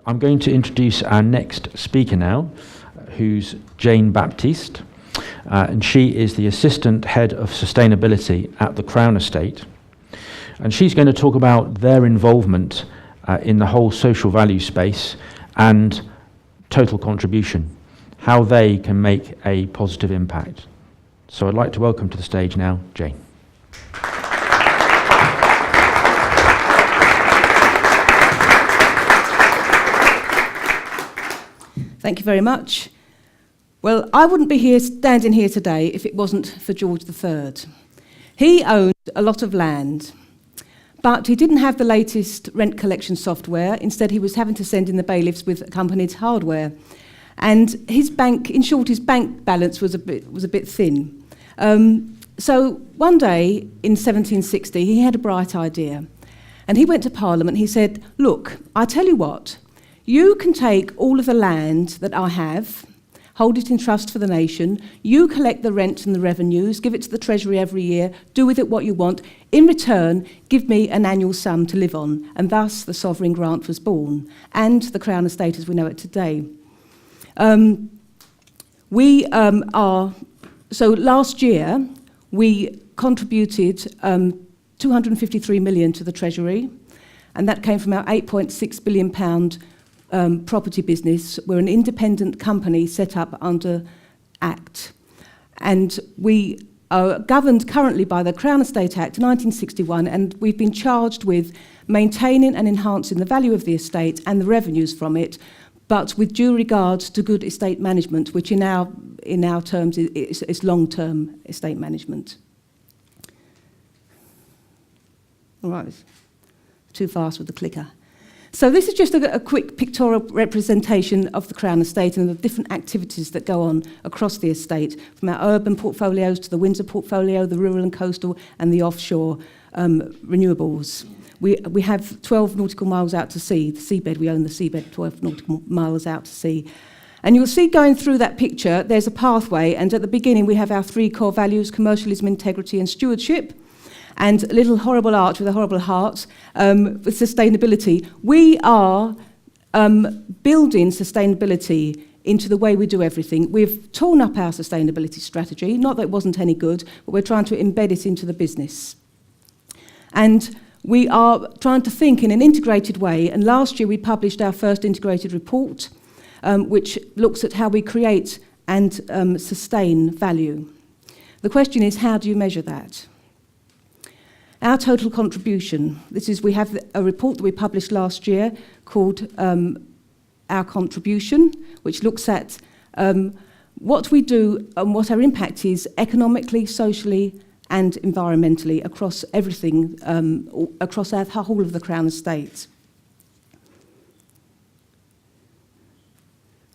I'm going to introduce our next speaker now, who's Jane Baptiste, and she is the Assistant Head of Sustainability at the Crown Estate. And she's going to talk about their involvement in the whole social value space and total contribution, how they can make a positive impact. So I'd like to welcome to the stage now, Jane. Thank you very much. Well, I wouldn't be standing here today if it wasn't for George III. He owned a lot of land, but he didn't have the latest rent collection software. Instead, he was having to send in the bailiffs with accompanied hardware. And his bank balance was a bit thin. So one day in 1760, he had a bright idea. And he went to Parliament. He said, look, I tell you what, you can take all of the land that I have, hold it in trust for the nation, you collect the rent and the revenues, give it to the Treasury every year, do with it what you want. In return, give me an annual sum to live on. And thus the sovereign grant was born, and the Crown Estate as we know it today. So last year, we contributed 253 million to the Treasury, and that came from our £8.6 billion property business. We're an independent company set up under Act, and we are governed currently by the Crown Estate Act 1961, and we've been charged with maintaining and enhancing the value of the estate and the revenues from it, but with due regard to good estate management, which in our terms is long-term estate management. All right, too fast with the clicker. So this is just a quick pictorial representation of the Crown Estate and the different activities that go on across the estate, from our urban portfolios to the Windsor portfolio, the rural and coastal, and the offshore renewables. We have 12 nautical miles out to sea. The seabed, we own the seabed, 12 nautical miles out to sea. And you'll see going through that picture, there's a pathway, and at the beginning we have our three core values: commercialism, integrity, and stewardship. And a little horrible arch with a horrible heart with sustainability. We are building sustainability into the way we do everything. We've torn up our sustainability strategy, not that it wasn't any good, but we're trying to embed it into the business. And we are trying to think in an integrated way, and last year we published our first integrated report, which looks at how we create and sustain value. The question is, how do you measure that? Our total contribution. We have a report that we published last year called Our Contribution, which looks at what we do and what our impact is economically, socially, and environmentally across everything, across our whole of the Crown Estate.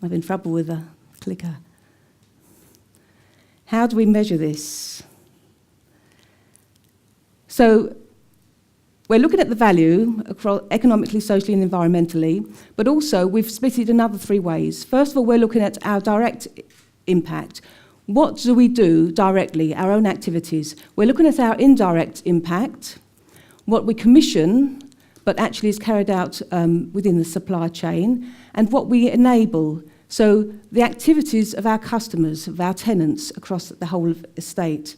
I'm having trouble with the clicker. How do we measure this? So we're looking at the value across economically, socially, and environmentally, but also we've split it another three ways. First of all, we're looking at our direct impact. What do we do directly, our own activities? We're looking at our indirect impact, what we commission, but actually is carried out within the supply chain, and what we enable. So the activities of our customers, of our tenants across the whole estate.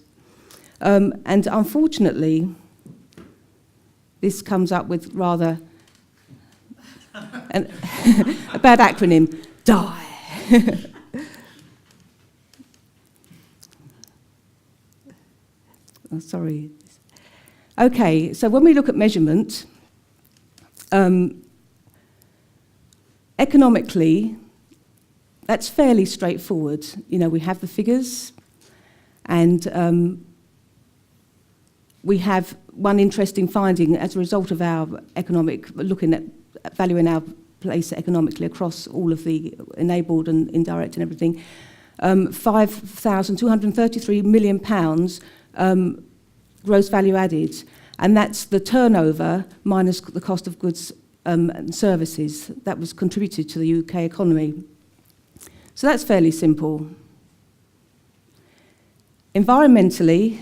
And unfortunately, this comes up with rather a bad acronym, DIE. Oh, sorry. Okay, so when we look at measurement, economically, that's fairly straightforward. You know, we have the figures, and we have one interesting finding as a result of our looking at valuing our place economically across all of the enabled and indirect and everything. £5,233 million gross value added, and that's the turnover minus the cost of goods and services that was contributed to the UK economy. So that's fairly simple. Environmentally,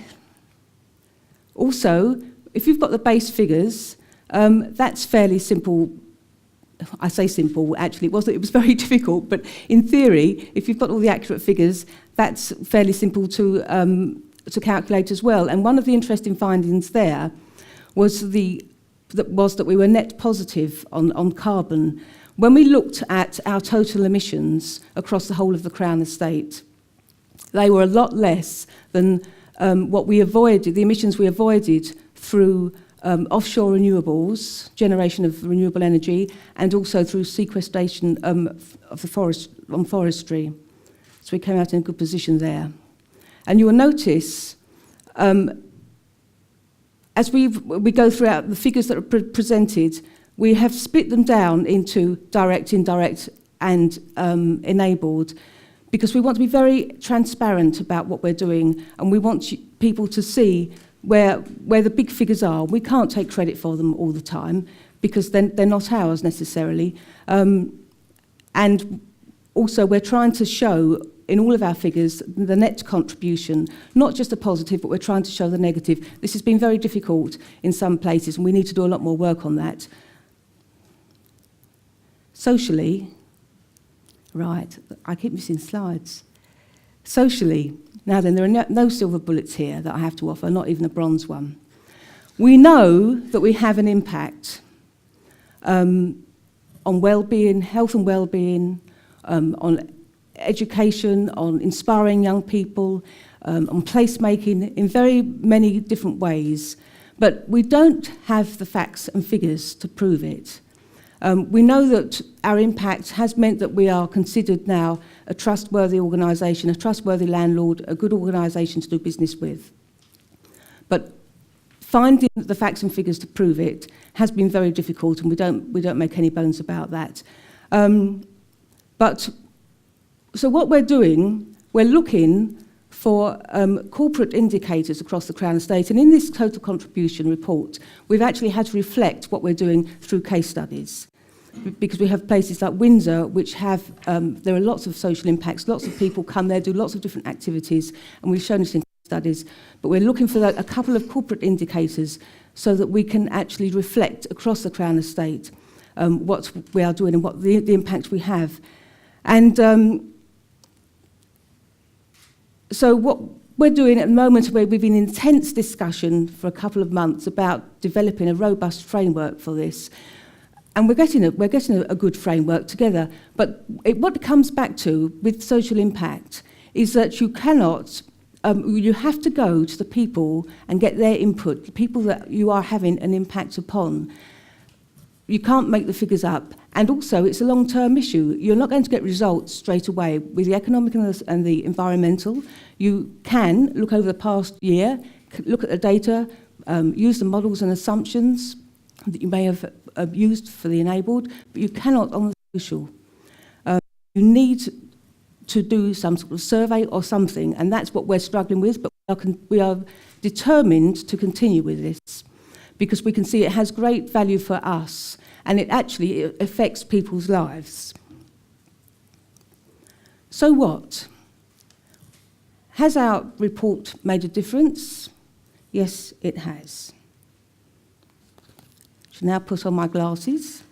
also, if you've got the base figures, that's fairly simple I say simple, actually, it was very difficult, but in theory, if you've got all the accurate figures, that's fairly simple to calculate as well. And one of the interesting findings there was that we were net positive on carbon. When we looked at our total emissions across the whole of the Crown Estate, they were a lot less than what we avoided, the emissions we avoided through offshore renewables, generation of renewable energy, and also through sequestration of the forestry. So we came out in a good position there. And you will notice, as we go throughout the figures that are presented, we have split them down into direct, indirect, and enabled, because we want to be very transparent about what we're doing, and we want people to see where the big figures are. We can't take credit for them all the time, because they're not ours necessarily. And also we're trying to show in all of our figures the net contribution, not just the positive, but we're trying to show the negative. This has been very difficult in some places, and we need to do a lot more work on that. Socially, right, I keep missing slides. Socially, now then, there are no silver bullets here that I have to offer, not even a bronze one. We know that we have an impact on well-being, health and well-being, on education, on inspiring young people, on placemaking in very many different ways. But we don't have the facts and figures to prove it. We know that our impact has meant that we are considered now a trustworthy organisation, a trustworthy landlord, a good organisation to do business with. But finding the facts and figures to prove it has been very difficult, and we don't make any bones about that. So what we're doing, we're looking for corporate indicators across the Crown Estate, and in this total contribution report, we've actually had to reflect what we're doing through case studies, because we have places like Windsor which have, there are lots of social impacts, lots of people come there, do lots of different activities, and we've shown this in case studies, but we're looking for a couple of corporate indicators so that we can actually reflect across the Crown Estate what we are doing and what the impact we have. And so what we're doing at the moment, we've been in intense discussion for a couple of months about developing a robust framework for this. And we're getting a good framework together. But what it comes back to with social impact is that you cannot, you have to go to the people and get their input, the people that you are having an impact upon. You can't make the figures up. And also, it's a long-term issue. You're not going to get results straight away with the economic and the environmental. You can look over the past year, look at the data, use the models and assumptions that you may have used for the enabled, but you cannot on the social. You need to do some sort of survey or something, and that's what we're struggling with, but we are determined to continue with this, because we can see it has great value for us, and it actually affects people's lives. So what? Has our report made a difference? Yes, it has. I shall now put on my glasses.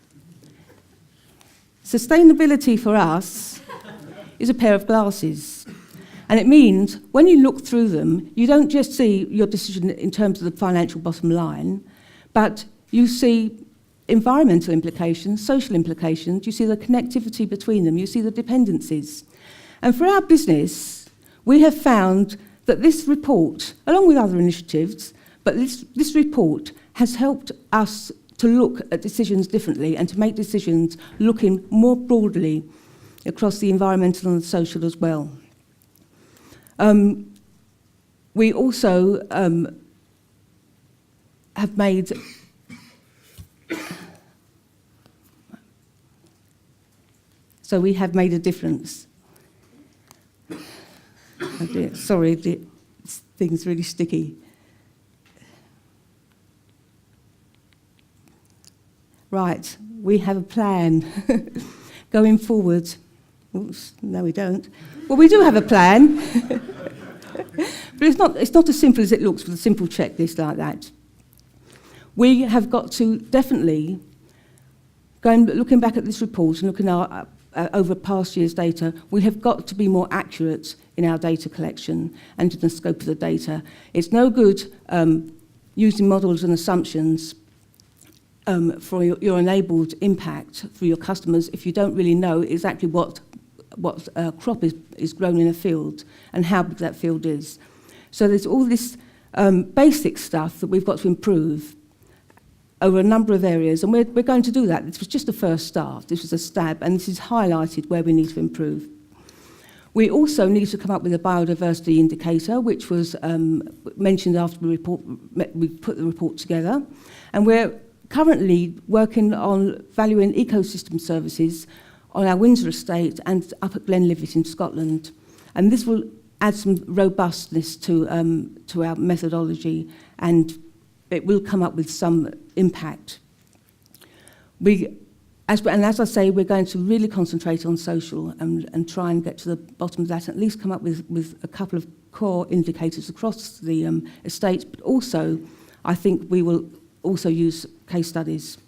Sustainability for us is a pair of glasses. And it means when you look through them, you don't just see your decision in terms of the financial bottom line, but you see environmental implications, social implications, you see the connectivity between them, you see the dependencies. And for our business, we have found that this report, along with other initiatives, but this report has helped us to look at decisions differently and to make decisions looking more broadly across the environmental and the social as well. We also have made we have made a difference. Oh dear, sorry, this thing's really sticky. Right, we have a plan going forward. Oops, no, we don't. Well, we do have a plan, but it's not as simple as it looks with a simple checklist like that. We have got to definitely Looking back at this report and looking over past year's data, we have got to be more accurate in our data collection and in the scope of the data. It's no good using models and assumptions for your enabled impact for your customers if you don't really know exactly what crop is grown in a field and how big that field is. So there's all this basic stuff that we've got to improve over a number of areas, and we're going to do that. This was just a first start. This was a stab, and this is highlighted where we need to improve. We also need to come up with a biodiversity indicator, which was mentioned after we put the report together. And we're currently working on valuing ecosystem services on our Windsor estate and up at Glenlivet in Scotland. And this will add some robustness to our methodology, and it will come up with some impact. As I say, we're going to really concentrate on social and try and get to the bottom of that, and at least come up with a couple of core indicators across the estate, but also, I think we will also use case studies.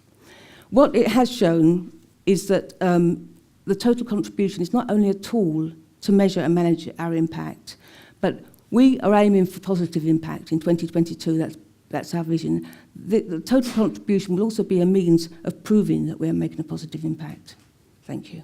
What it has shown is that the total contribution is not only a tool to measure and manage our impact, but we are aiming for positive impact in 2022. That's our vision. The total contribution will also be a means of proving that we're making a positive impact. Thank you.